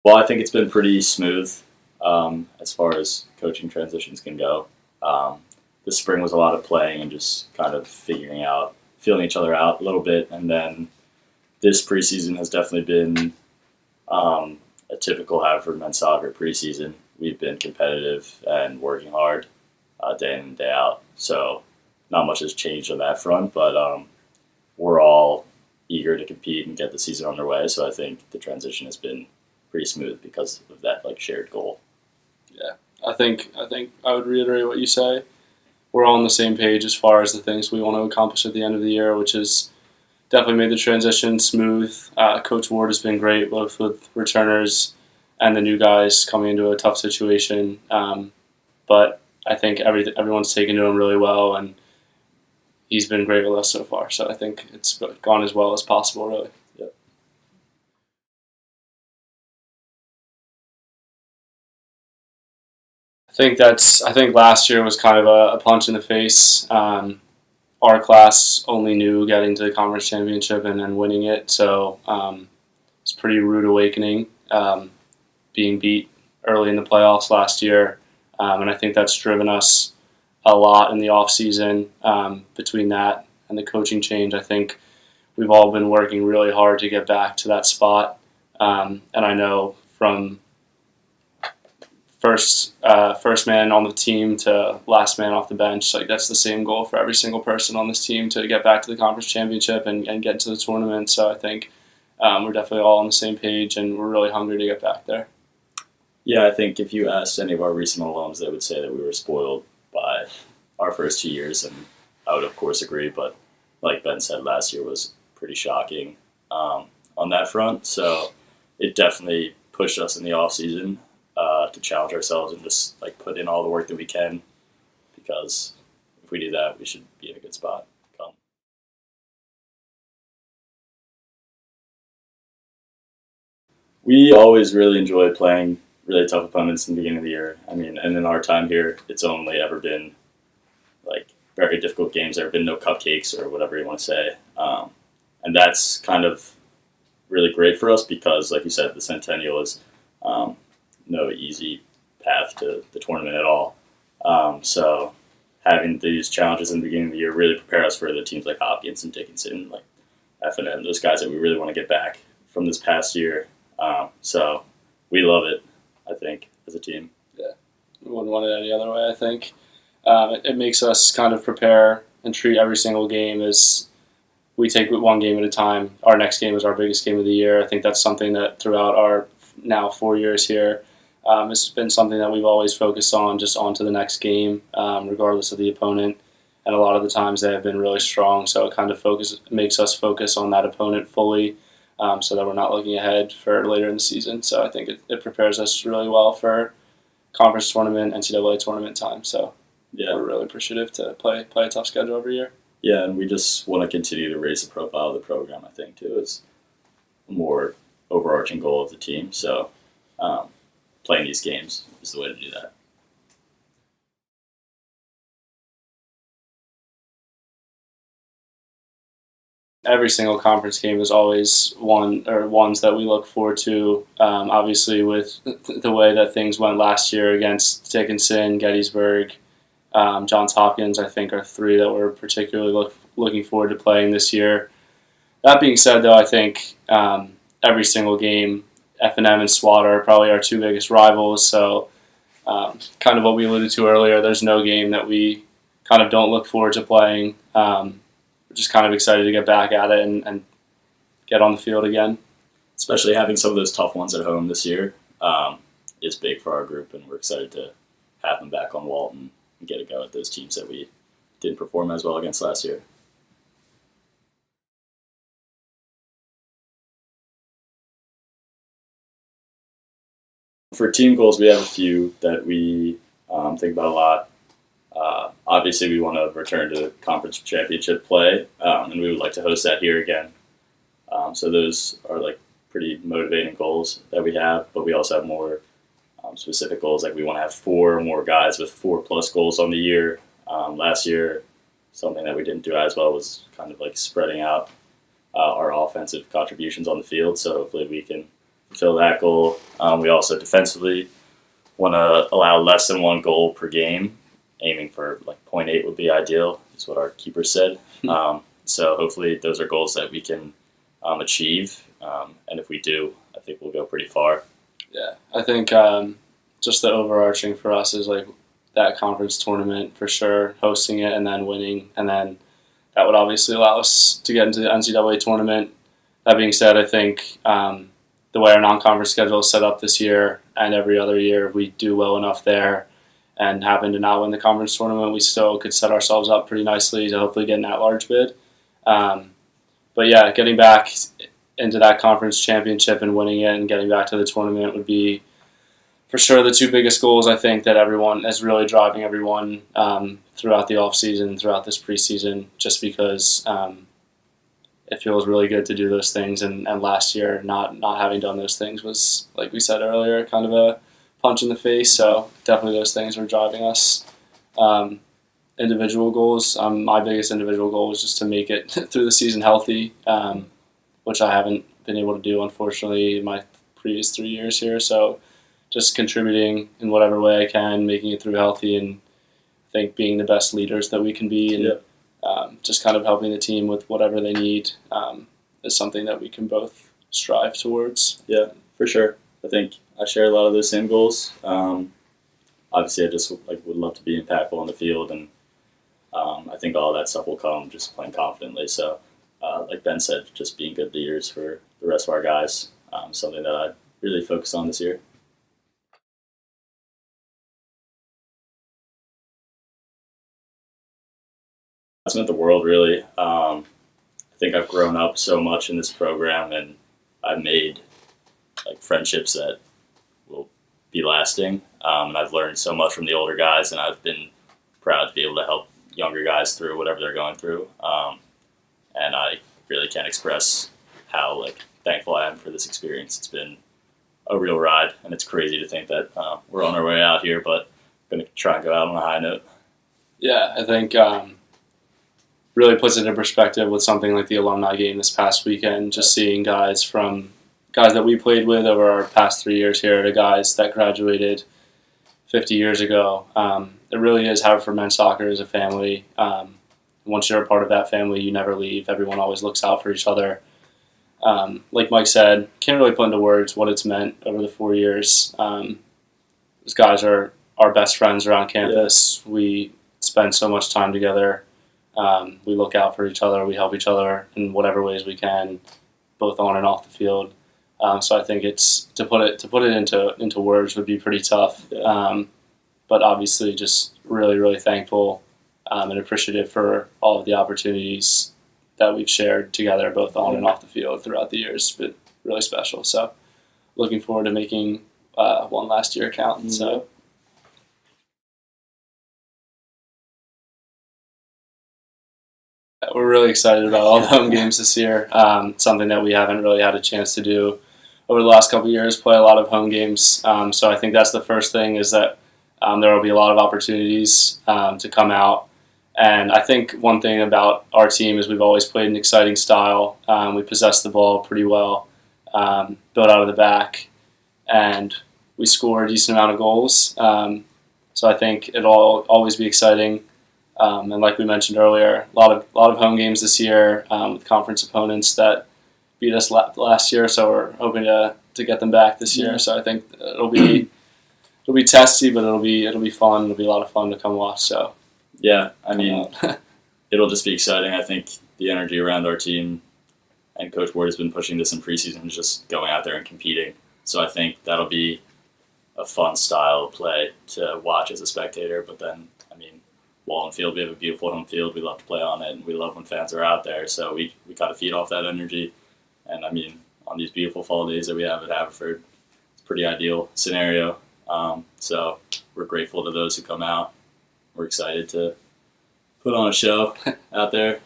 Well, I think it's been pretty smooth as far as coaching transitions can go. Um, the spring was a lot of playing and just kind of figuring out, feeling each other out a little bit, and then this preseason has definitely been a typical Haverford men's soccer preseason. We've been competitive and working hard day in and day out. So not much has changed on that front, but we're all eager to compete and get the season underway. So I think the transition has been pretty smooth because of that shared goal. Yeah, I think I would reiterate what you say. We're all on the same page as far as the things we want to accomplish at the end of the year, which is definitely made the transition smooth. Coach Ward has been great, both with returners and the new guys coming into a tough situation. But I think everyone's taken to him really well, and he's been great with us so far. So I think it's gone as well as possible, really. Yep. I think last year was kind of a punch in the face. Our class only knew getting to the conference championship and then winning it, so it's a pretty rude awakening being beat early in the playoffs last year, and I think that's driven us a lot in the off season. Between that and the coaching change, I think we've all been working really hard to get back to that spot, and I know from first man on the team to last man off the bench, like that's the same goal for every single person on this team, to get back to the conference championship and get into the tournament. So I think we're definitely all on the same page, and we're really hungry to get back there. Yeah, I think if you asked any of our recent alums, they would say that we were spoiled by our first 2 years, and I would of course agree. But like Ben said, last year was pretty shocking on that front. So it definitely pushed us in the off season to challenge ourselves and just put in all the work that we can, because if we do that, we should be in a good spot. We always really enjoy playing really tough opponents in the beginning of the year. I mean, and in our time here, it's only ever been very difficult games. There have been no cupcakes or whatever you want to say, and that's kind of really great for us because, like you said, the Centennial is no easy path to the tournament at all. So having these challenges in the beginning of the year really prepare us for the teams like Hopkins and Dickinson, like F&M, those guys that we really want to get back from this past year. So we love it, I think, as a team. Yeah, we wouldn't want it any other way, I think. It makes us kind of prepare and treat every single game as we take it one game at a time. Our next game is our biggest game of the year. I think that's something that throughout our now 4 years here, it's been something that we've always focused on, just on to the next game, regardless of the opponent. And a lot of the times they have been really strong, so it kind of makes us focus on that opponent fully, so that we're not looking ahead for later in the season. So I think it prepares us really well for conference tournament, NCAA tournament time. So yeah, we're really appreciative to play a tough schedule every year. Yeah, and we just want to continue to raise the profile of the program, I think, too. It's a more overarching goal of the team. So playing these games is the way to do that. Every single conference game is always ones that we look forward to. Obviously, with the way that things went last year against Dickinson, Gettysburg, Johns Hopkins, I think are three that we're particularly looking forward to playing this year. That being said, though, I think every single game, F&M and SWAT are probably our two biggest rivals. So kind of what we alluded to earlier, there's no game that we kind of don't look forward to playing. We're just kind of excited to get back at it and get on the field again. Especially having some of those tough ones at home this year is big for our group, and we're excited to have them back on Walton and get a go at those teams that we didn't perform as well against last year. For team goals, we have a few that we think about a lot. Obviously, we want to return to conference championship play, and we would like to host that here again. So those are pretty motivating goals that we have, but we also have more specific goals. Like we want to have 4 or more guys with 4+ goals on the year. Last year, something that we didn't do as well was kind of spreading out our offensive contributions on the field. So hopefully we can fulfill that goal. We also defensively want to allow less than one goal per game, aiming for like 0.8 would be ideal, is what our keeper said. So hopefully those are goals that we can achieve, and if we do, I think we'll go pretty far. Yeah, I think just the overarching for us is like that conference tournament for sure, hosting it and then winning, and then that would obviously allow us to get into the NCAA tournament. That being said, I think the way our non-conference schedule is set up this year and every other year, if we do well enough there and happen to not win the conference tournament, we still could set ourselves up pretty nicely to hopefully get an at-large bid. But yeah, getting back into that conference championship and winning it and getting back to the tournament would be for sure the two biggest goals, I think, that everyone is really driving everyone throughout the offseason, throughout this preseason, just because it feels really good to do those things. And last year, not having done those things was, like we said earlier, kind of a punch in the face. So definitely those things are driving us. Individual goals, my biggest individual goal was just to make it through the season healthy, which I haven't been able to do, unfortunately, in my previous 3 years here. So just contributing in whatever way I can, making it through healthy, and I think being the best leaders that we can be, and just kind of helping the team with whatever they need is something that we can both strive towards. Yeah, for sure. I think I share a lot of those same goals. Obviously, I just would love to be impactful on the field, and I think all that stuff will come just playing confidently. So, like Ben said, just being good leaders for the rest of our guys, something that I really focused on this year. It's meant the world, really. I think I've grown up so much in this program, and I've made like friendships that will be lasting. And I've learned so much from the older guys, and I've been proud to be able to help younger guys through whatever they're going through. And I really can't express how thankful I am for this experience. It's been a real ride, and it's crazy to think that we're on our way out here, but I'm going to try and go out on a high note. Yeah, I think really puts it in perspective with something like the alumni game this past weekend, just seeing guys that we played with over our past 3 years here to guys that graduated 50 years ago. It really is Haverford men's soccer as a family. Once you're a part of that family, you never leave. Everyone always looks out for each other. Like Mike said, can't really put into words what it's meant over the 4 years. Those guys are our best friends around campus. Yeah. We spend so much time together. We look out for each other. We help each other in whatever ways we can, both on and off the field. So I think it's to put it into words would be pretty tough. Yeah. But obviously, just really, really thankful and appreciative for all of the opportunities that we've shared together, both on and off the field throughout the years. But really special. So looking forward to making one last year count. Mm-hmm. So. We're really excited about all the home games this year. Something that we haven't really had a chance to do over the last couple of years, play a lot of home games. So I think that's the first thing, is that there will be a lot of opportunities to come out. And I think one thing about our team is we've always played an exciting style. We possess the ball pretty well, built out of the back, and we score a decent amount of goals. So I think it'll always be exciting. And like we mentioned earlier, a lot of home games this year with conference opponents that beat us last year. So we're hoping to get them back this year. So I think it'll be testy, but it'll be fun. It'll be a lot of fun to come watch. So yeah, I mean, it'll just be exciting. I think the energy around our team, and Coach Ward has been pushing this in preseason, just going out there and competing. So I think that'll be a fun style of play to watch as a spectator. But then, I mean, Wallen Field, we have a beautiful home field. We love to play on it, and we love when fans are out there. So we kind of feed off that energy. And, I mean, on these beautiful fall days that we have at Haverford, it's a pretty ideal scenario. So we're grateful to those who come out. We're excited to put on a show out there.